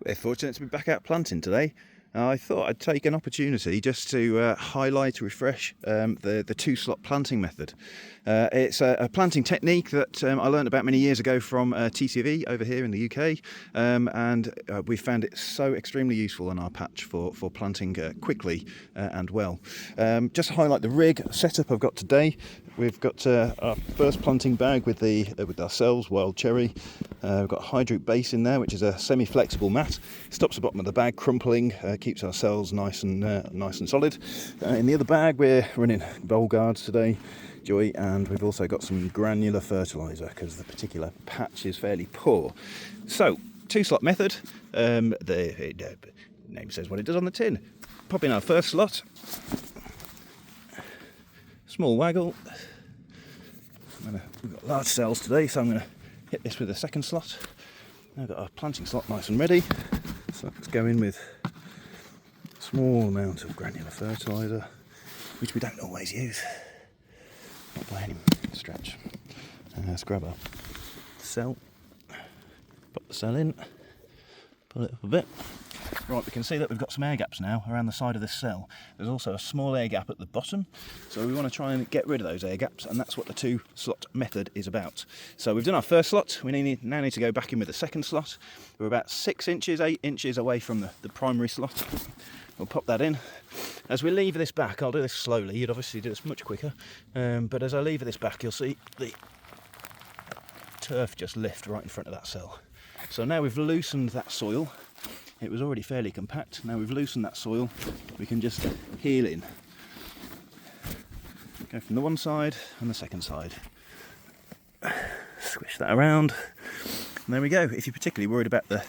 We're fortunate to be back out planting today. I thought I'd take an opportunity just to highlight, refresh the two-slot planting method. It's a planting technique that I learned about many years ago from TCV over here in the UK, and we found it so extremely useful on our patch for planting quickly and well. Just to highlight the rig setup I've got today. We've got our first planting bag with ourselves, wild cherry. We've got a hydroot base in there, which is a semi-flexible mat. Stops the bottom of the bag crumpling, keeps our cells nice and solid. In the other bag, we're running bowl guards today, Joy, and we've also got some granular fertiliser because the particular patch is fairly poor. So, two-slot method. The name says what it does on the tin. Pop in our first slot. Small waggle. We've got large cells today, so I'm going to hit this with a second slot. Now I've got our planting slot nice and ready. So let's go in with a small amount of granular fertiliser, which we don't always use, not by any stretch. Let's grab a cell, pop the cell in, pull it up a bit. Right, we can see that we've got some air gaps now around the side of this cell. There's also a small air gap at the bottom, so we want to try and get rid of those air gaps, and that's what the two-slot method is about. So we've done our first slot. We now need to go back in with the second slot. We're about 6 inches, 8 inches away from the primary slot. We'll pop that in. As we lever this back, I'll do this slowly. You'd obviously do this much quicker, but as I lever this back, you'll see the turf just lift right in front of that cell. So now we've loosened that soil. It was already fairly compact. Now we've loosened that soil, we can just heel in. Go from the one side and the second side. Squish that around. And there we go. If you're particularly worried about the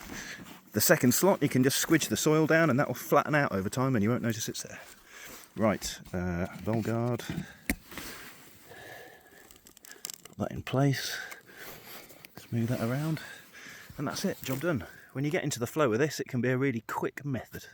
second slot, you can just squidge the soil down and that will flatten out over time and you won't notice it's there. Right, bowl guard. Put that in place. Smooth that around. And that's it, job done. When you get into the flow of this, it can be a really quick method.